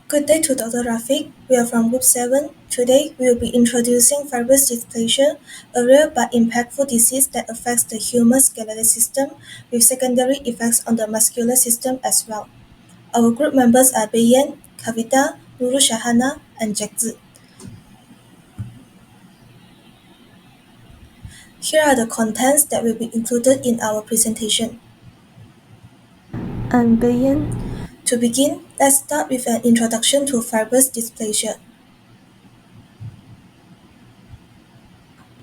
Good day to Dr. Rafiq. We are from Group 7. Today, we will be introducing fibrous dysplasia, a rare but impactful disease that affects the human skeletal system with secondary effects on the muscular system as well. Our group members are Beiyan, Kavita, Nuru Shahana, and Jackzi. Here are the contents that will be included in our presentation. I'm Beiyan. To begin, let's start with an introduction to fibrous dysplasia.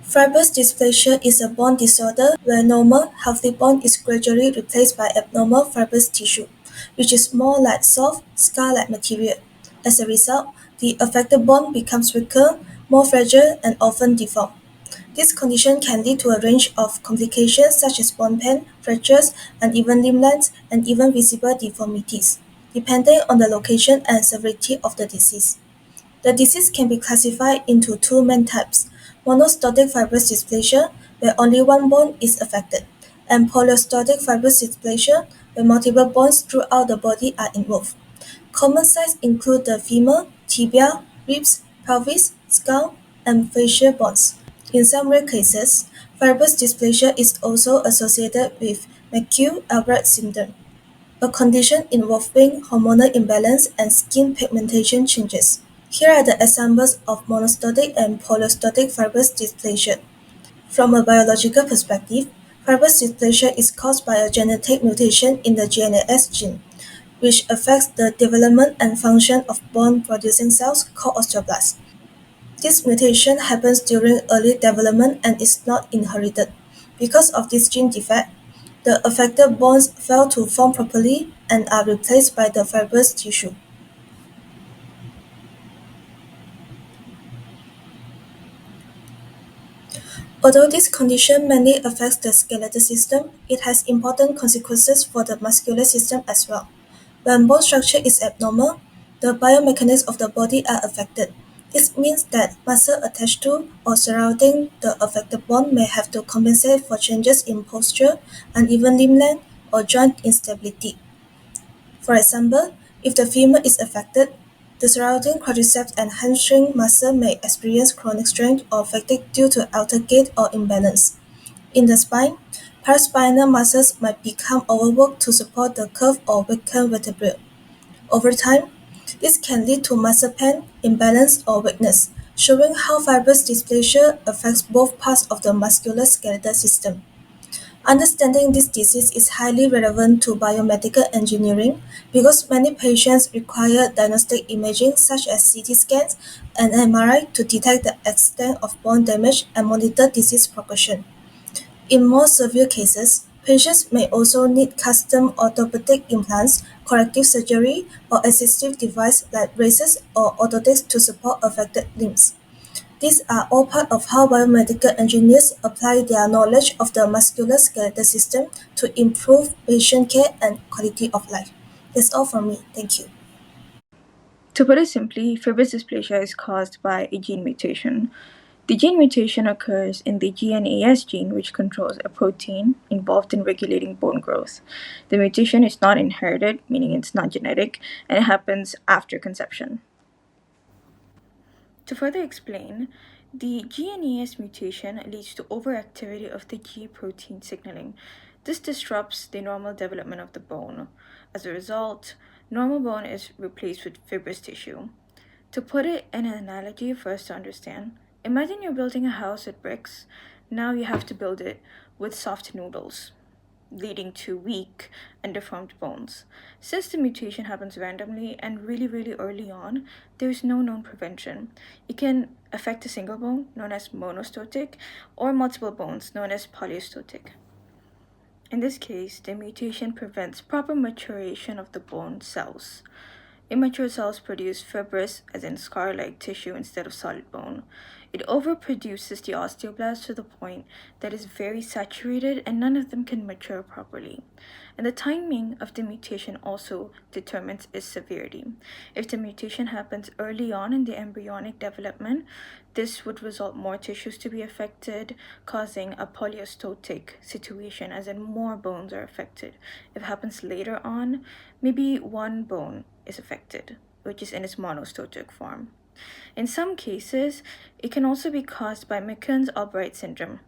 Fibrous dysplasia is a bone disorder where normal, healthy bone is gradually replaced by abnormal fibrous tissue, which is more like soft, scar-like material. As a result, the affected bone becomes weaker, more fragile, and often deformed. This condition can lead to a range of complications such as bone pain, fractures, uneven limb length, and even visible deformities, depending on the location and severity of the disease. The disease can be classified into two main types: monostotic fibrous dysplasia, where only one bone is affected, and polyostotic fibrous dysplasia, where multiple bones throughout the body are involved. Common sites include the femur, tibia, ribs, pelvis, skull, and facial bones. In some rare cases, fibrous dysplasia is also associated with McCune-Albright syndrome, a condition involving hormonal imbalance and skin pigmentation changes. Here are the examples of monostotic and polyostotic fibrous dysplasia. From a biological perspective, fibrous dysplasia is caused by a genetic mutation in the GNAS gene, which affects the development and function of bone-producing cells called osteoblasts. This mutation happens during early development and is not inherited. Because of this gene defect, the affected bones fail to form properly and are replaced by the fibrous tissue. Although this condition mainly affects the skeletal system, it has important consequences for the muscular system as well. When bone structure is abnormal, the biomechanics of the body are affected. This means that muscle attached to or surrounding the affected bone may have to compensate for changes in posture, uneven limb length, or joint instability. For example, if the femur is affected, the surrounding quadriceps and hamstring muscle may experience chronic strain or fatigue due to altered gait or imbalance. In the spine, paraspinal muscles might become overworked to support the curved or weakened vertebrae. Over time, this can lead to muscle pain, imbalance, or weakness, showing how fibrous dysplasia affects both parts of the musculoskeletal system. Understanding this disease is highly relevant to biomedical engineering because many patients require diagnostic imaging such as CT scans and MRI to detect the extent of bone damage and monitor disease progression. In more severe cases, patients may also need custom orthopedic implants, corrective surgery, or assistive devices like braces or orthotics to support affected limbs. These are all part of how biomedical engineers apply their knowledge of the musculoskeletal system to improve patient care and quality of life. That's all from me. Thank you. To put it simply, fibrous dysplasia is caused by a gene mutation. The gene mutation occurs in the GNAS gene, which controls a protein involved in regulating bone growth. The mutation is not inherited, meaning it's not genetic, and it happens after conception. To further explain, the GNAS mutation leads to overactivity of the G protein signaling. This disrupts the normal development of the bone. As a result, normal bone is replaced with fibrous tissue. To put it in an analogy for us to understand, imagine you're building a house with bricks. Now you have to build it with soft noodles, leading to weak and deformed bones. Since the mutation happens randomly and really early on, there is no known prevention. It can affect a single bone, known as monostotic, or multiple bones, known as polyostotic. In this case, the mutation prevents proper maturation of the bone cells. Immature cells produce fibrous, as in scar-like tissue instead of solid bone. It overproduces the osteoblasts to the point that is very saturated and none of them can mature properly. And the timing of the mutation also determines its severity. If the mutation happens early on in the embryonic development, this would result more tissues to be affected, causing a polyostotic situation, as in more bones are affected. If it happens later on, maybe one bone is affected. which is in its monostotic form. In some cases, it can also be caused by McCune-Albright syndrome.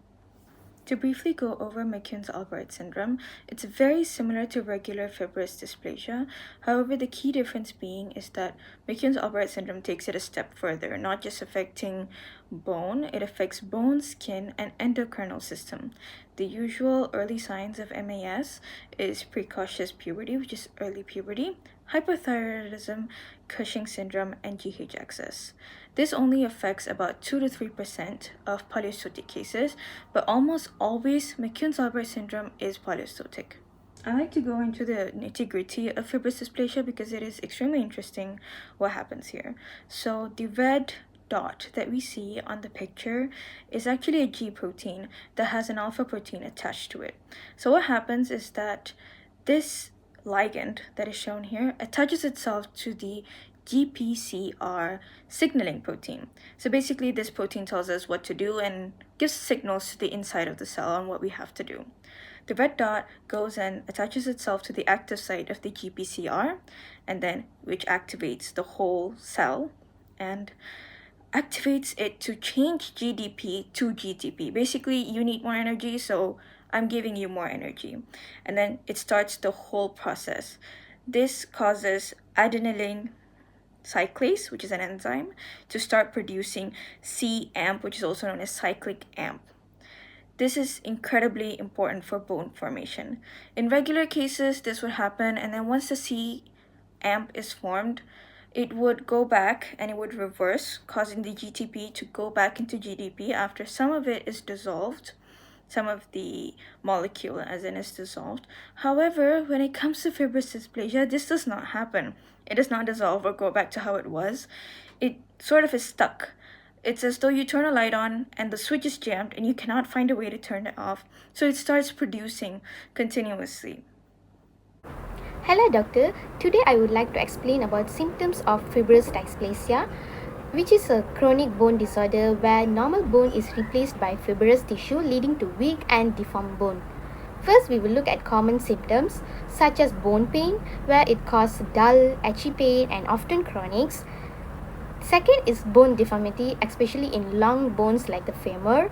To briefly go over McCune-Albright syndrome, it's very similar to regular fibrous dysplasia. However, the key difference being is that McCune-Albright syndrome takes it a step further, not just affecting bone, it affects bone, skin, and endocrinal system. The usual early signs of MAS is precocious puberty, which is early puberty, hypothyroidism, Cushing syndrome, and GH excess. This only affects about 2 to 3% of polycytic cases, but almost always McCune-Albright syndrome is polycytic. I like to go into the nitty-gritty of fibrous dysplasia because it is extremely interesting what happens here. So the red dot that we see on the picture is actually a G protein that has an alpha protein attached to it. So what happens is that this ligand that is shown here attaches itself to the GPCR signaling protein. So basically this protein tells us what to do and gives signals to the inside of the cell on what we have to do. The red dot goes and attaches itself to the active site of the GPCR, and then which activates the whole cell and activates it to change GDP to GTP. Basically, you need more energy, so I'm giving you more energy. And then it starts the whole process. This causes adenylate cyclase, which is an enzyme, to start producing C-AMP, which is also known as cyclic AMP. This is incredibly important for bone formation. In regular cases, this would happen, and then once the C-AMP is formed, it would go back and it would reverse, causing the GTP to go back into GDP after some of it is dissolved, some of the molecule as in is dissolved. However, when it comes to fibrous dysplasia, this does not happen. It does not dissolve or go back to how it was. It sort of is stuck. It's as though you turn a light on and the switch is jammed and you cannot find a way to turn it off. So it starts producing continuously. Hello doctor, today I would like to explain about symptoms of fibrous dysplasia, which is a chronic bone disorder where normal bone is replaced by fibrous tissue leading to weak and deformed bone. First, we will look at common symptoms such as bone pain, where it causes dull, itchy pain and often chronic. Second is bone deformity, especially in long bones like the femur.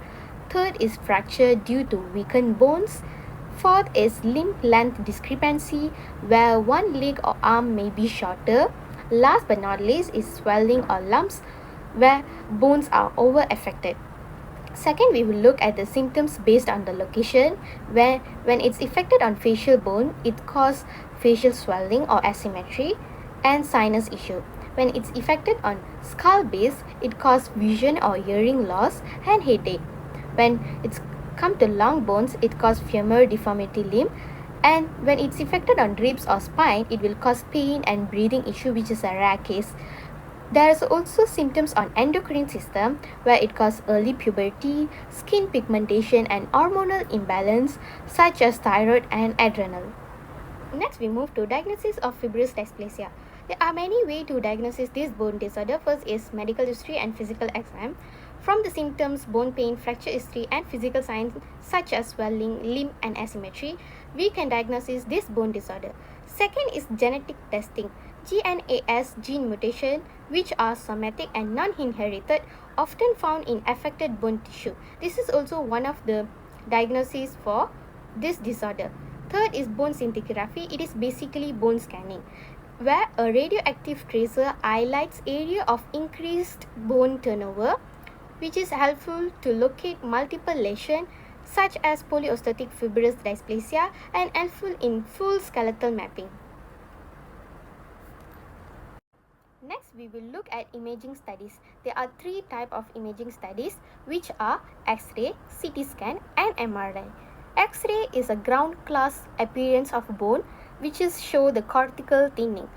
Third is fracture due to weakened bones. Fourth is limb length discrepancy, where one leg or arm may be shorter. Last but not least is swelling or lumps, where bones are over-affected. Second, we will look at the symptoms based on the location, where when it's affected on facial bone, it causes facial swelling or asymmetry and sinus issue. When it's affected on skull base, it causes vision or hearing loss and headache. When it's come to long bones, it causes femur deformity limb, and when it's affected on ribs or spine, it will cause pain and breathing issue, which is a rare case. There is also symptoms on endocrine system, where it causes early puberty, skin pigmentation and hormonal imbalance such as thyroid and adrenal. Next, we move to diagnosis of fibrous dysplasia. There are many ways to diagnose this bone disorder. First is medical history and physical exam. From the symptoms, bone pain, fracture history and physical signs such as swelling, limb and asymmetry, we can diagnose this bone disorder. Second is genetic testing. GNAS gene mutation, which are somatic and non-inherited, often found in affected bone tissue. This is also one of the diagnoses for this disorder. Third is bone scintigraphy. It is basically bone scanning, where a radioactive tracer highlights area of increased bone turnover, which is helpful to locate multiple lesions such as polyostotic fibrous dysplasia and helpful in full skeletal mapping. Next, we will look at imaging studies. There are three types of imaging studies, which are X-ray, CT scan and MRI. X-ray is a ground glass appearance of bone, which is show the cortical thinning.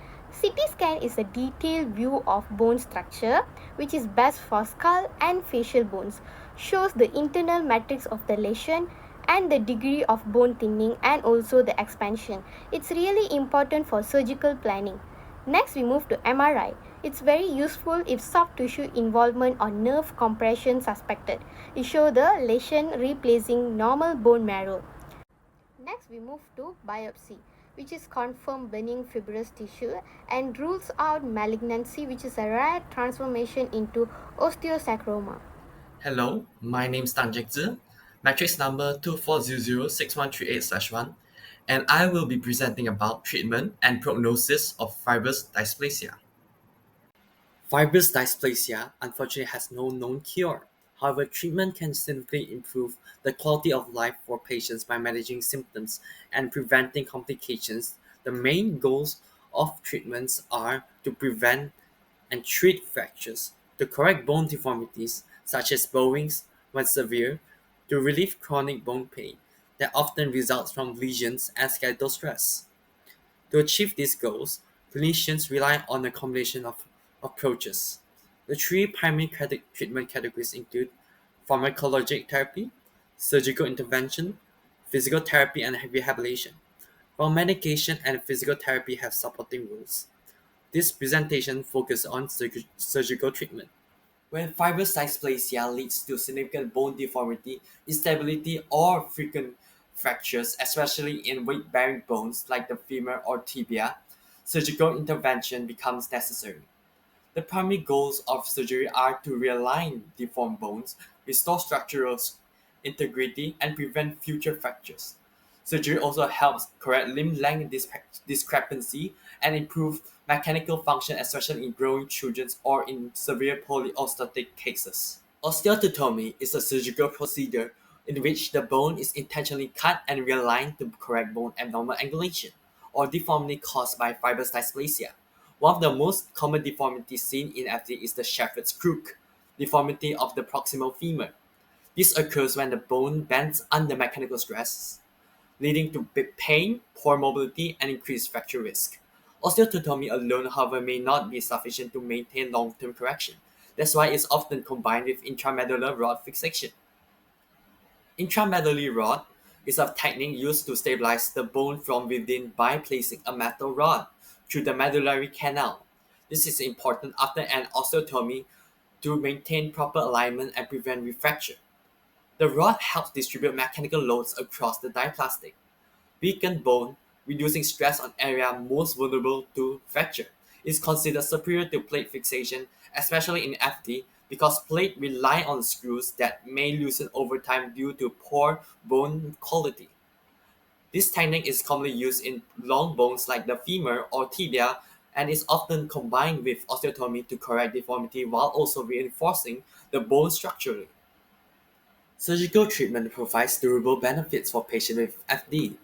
CT scan is a detailed view of bone structure, which is best for skull and facial bones, shows the internal matrix of the lesion and the degree of bone thinning and also the expansion. It's really important for surgical planning. Next, we move to MRI. It's very useful if soft tissue involvement or nerve compression suspected. It shows the lesion replacing normal bone marrow. Next, we move to biopsy. which is confirmed benign fibrous tissue, and rules out malignancy, which is a rare transformation into osteosarcoma. Hello, my name is Tan Jack Zi, matrix number 24006138-1, and I will be presenting about treatment and prognosis of fibrous dysplasia. Fibrous dysplasia unfortunately has no known cure. However, treatment can significantly improve the quality of life for patients by managing symptoms and preventing complications. The main goals of treatments are to prevent and treat fractures, to correct bone deformities such as bowings when severe, to relieve chronic bone pain that often results from lesions and skeletal stress. To achieve these goals, clinicians rely on a combination of approaches. The three primary treatment categories include pharmacologic therapy, surgical intervention, physical therapy, and rehabilitation. While medication and physical therapy have supporting roles, this presentation focuses on surgical treatment. When fibrous dysplasia leads to significant bone deformity, instability, or frequent fractures, especially in weight-bearing bones like the femur or tibia, surgical intervention becomes necessary. The primary goals of surgery are to realign deformed bones, restore structural integrity, and prevent future fractures. Surgery also helps correct limb length discrepancy and improve mechanical function, especially in growing children or in severe polyostotic cases. Osteotomy is a surgical procedure in which the bone is intentionally cut and realigned to correct bone abnormal angulation or deformity caused by fibrous dysplasia. One of the most common deformities seen in FD is the Shepherd's crook deformity of the proximal femur. This occurs when the bone bends under mechanical stress, leading to big pain, poor mobility, and increased fracture risk. Osteotomy alone, however, may not be sufficient to maintain long-term correction. That's why it's often combined with intramedullary rod fixation. Intramedullary rod is a technique used to stabilize the bone from within by placing a metal rod through the medullary canal. This is important after an osteotomy to maintain proper alignment and prevent refracture. The rod helps distribute mechanical loads across the diaplastic, weakened bone, reducing stress on area most vulnerable to fracture. Is considered superior to plate fixation, especially in FD, because plate rely on screws that may loosen over time due to poor bone quality. This technique is commonly used in long bones like the femur or tibia and is often combined with osteotomy to correct deformity while also reinforcing the bone structurally. Surgical treatment provides durable benefits for patients with FD.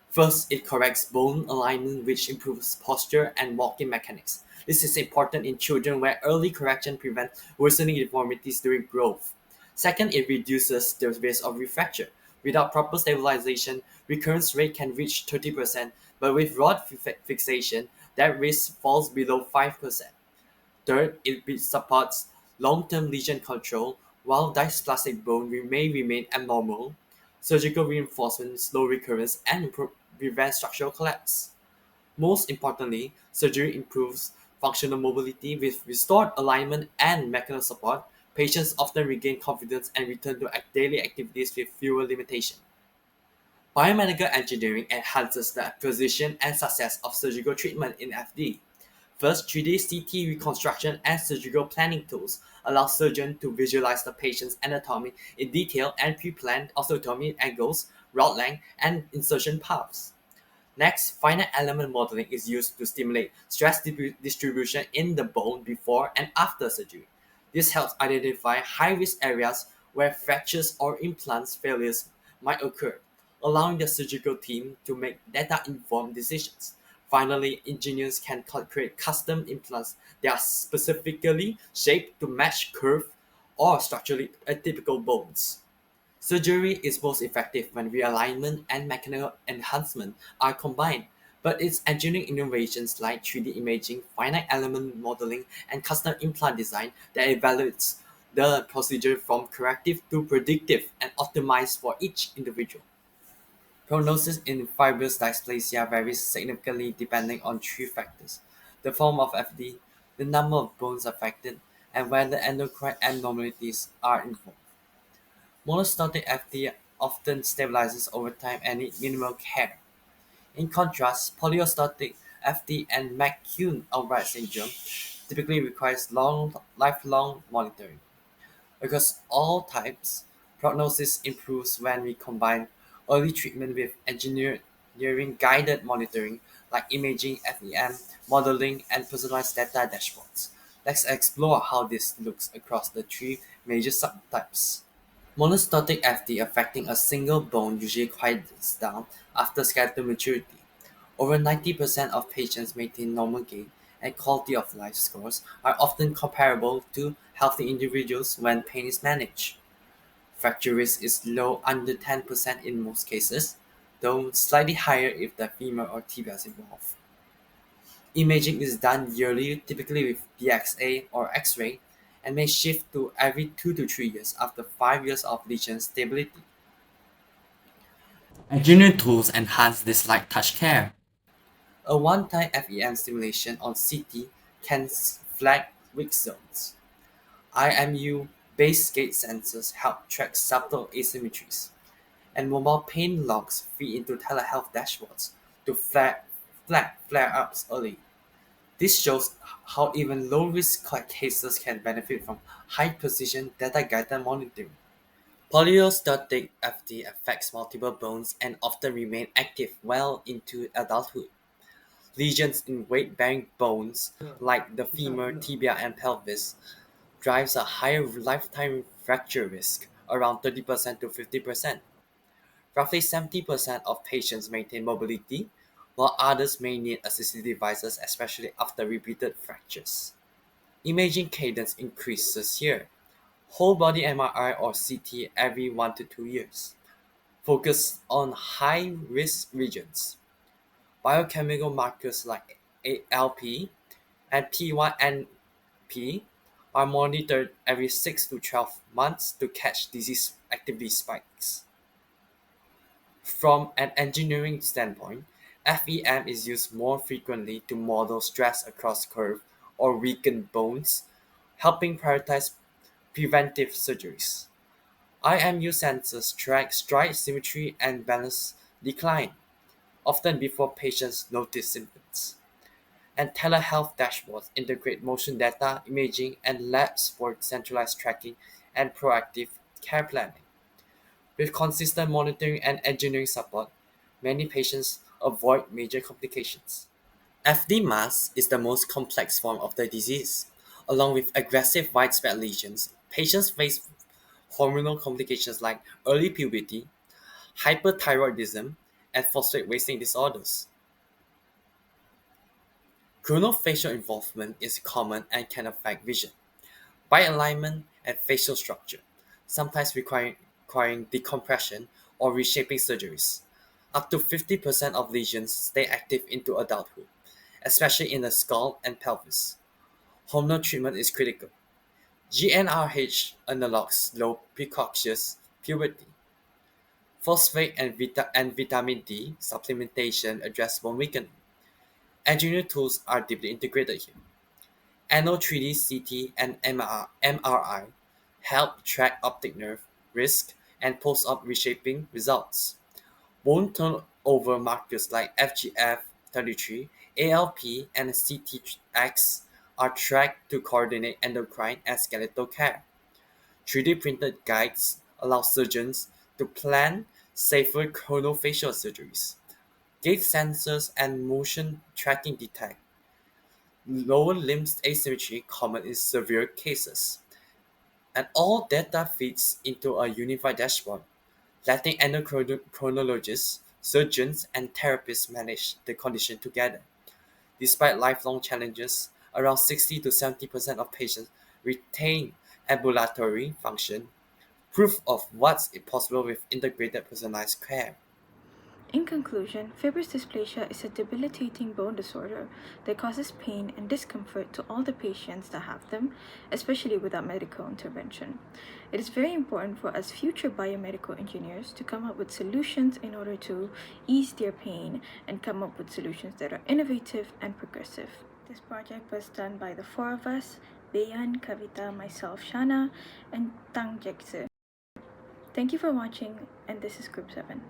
First, it corrects bone alignment, which improves posture and walking mechanics. This is important in children where early correction prevents worsening deformities during growth. Second, it reduces the risk of refracture. Without proper stabilization, recurrence rate can reach 30%, but with rod fixation, that risk falls below 5%. Third, it supports long-term lesion control. While dysplastic bone may remain abnormal, surgical reinforcement slows recurrence and prevents structural collapse. Most importantly, surgery improves functional mobility with restored alignment and mechanical support. Patients often regain confidence and return to daily activities with fewer limitations. Biomedical engineering enhances the precision and success of surgical treatment in FD. First, 3D CT reconstruction and surgical planning tools allow surgeons to visualize the patient's anatomy in detail and pre-plan osteotomy angles, route length, and insertion paths. Next, finite element modeling is used to stimulate stress distribution in the bone before and after surgery. This helps identify high-risk areas where fractures or implants failures might occur, allowing the surgical team to make data-informed decisions. Finally, engineers can create custom implants that are specifically shaped to match curved or structurally atypical bones. Surgery is most effective when realignment and mechanical enhancement are combined, but it's engineering innovations like 3D imaging, finite element modeling, and custom implant design that evaluates the procedure from corrective to predictive and optimized for each individual. Prognosis in fibrous dysplasia varies significantly depending on three factors: the form of FD, the number of bones affected, and whether endocrine abnormalities are involved. Monostotic FD often stabilizes over time and needs minimal care. In contrast, polyostotic FD and McCune-Albright syndrome typically requires lifelong monitoring. Across all types, prognosis improves when we combine early treatment with engineering-guided monitoring like imaging, FEM, modeling, and personalized data dashboards. Let's explore how this looks across the three major subtypes. Monostotic FD affecting a single bone usually quiets down after skeletal maturity. Over 90% of patients maintain normal gait, and quality of life scores are often comparable to healthy individuals when pain is managed. Fracture risk is low, under 10% in most cases, though slightly higher if the femur or tibia is involved. Imaging is done yearly, typically with DXA or X-ray, and may shift to every 2 to 3 years after 5 years of lesion stability. Engineering tools enhance this light touch care. A one-time FEM stimulation on CT can flag weak zones. IMU-based gait sensors help track subtle asymmetries, and mobile pain logs feed into telehealth dashboards to flag flare-ups early. This shows how even low-risk cases can benefit from high-precision data-guided monitoring. Polyostotic FD affects multiple bones and often remain active well into adulthood. Lesions in weight-bearing bones like the femur, tibia, and pelvis drives a higher lifetime fracture risk, around 30% to 50%. Roughly 70% of patients maintain mobility, while others may need assistive devices, especially after repeated fractures. Imaging cadence increases here. Whole body MRI or CT every 1 to 2 years. Focus on high risk regions. Biochemical markers like ALP and P1NP are monitored every 6 to 12 months to catch disease activity spikes. From an engineering standpoint, FEM is used more frequently to model stress across curved or weakened bones, helping prioritize preventive surgeries. IMU sensors track stride symmetry and balance decline, often before patients notice symptoms. And telehealth dashboards integrate motion data, imaging, and labs for centralized tracking and proactive care planning. With consistent monitoring and engineering support, many patients avoid major complications. FD mass is the most complex form of the disease. Along with aggressive widespread lesions, patients face hormonal complications like early puberty, hyperthyroidism, and phosphate wasting disorders. Chronofacial involvement is common and can affect vision, bite alignment, and facial structure, sometimes requiring decompression or reshaping surgeries. Up to 50% of lesions stay active into adulthood, especially in the skull and pelvis. Hormonal treatment is critical. GnRH analogs slow precocious puberty. Phosphate and vitamin D supplementation address bone weakening. Engineering tools are deeply integrated here. Ano 3D CT and MRI help track optic nerve risk and post-op reshaping results. Bone turnover markers like FGF33, ALP, and CTX are tracked to coordinate endocrine and skeletal care. 3D printed guides allow surgeons to plan safer chronofacial surgeries. Gait sensors and motion tracking detect lower limb asymmetry common in severe cases. And all data feeds into a unified dashboard, letting endocrinologists, surgeons, and therapists manage the condition together. Despite lifelong challenges, around 60 to 70% of patients retain ambulatory function, proof of what's possible with integrated personalized care. In conclusion, fibrous dysplasia is a debilitating bone disorder that causes pain and discomfort to all the patients that have them, especially without medical intervention. It is very important for us future biomedical engineers to come up with solutions in order to ease their pain and come up with solutions that are innovative and progressive. This project was done by the four of us, Bayan, Kavita, myself, Shana, and Tang Jekse. Thank you for watching, and this is Group 7.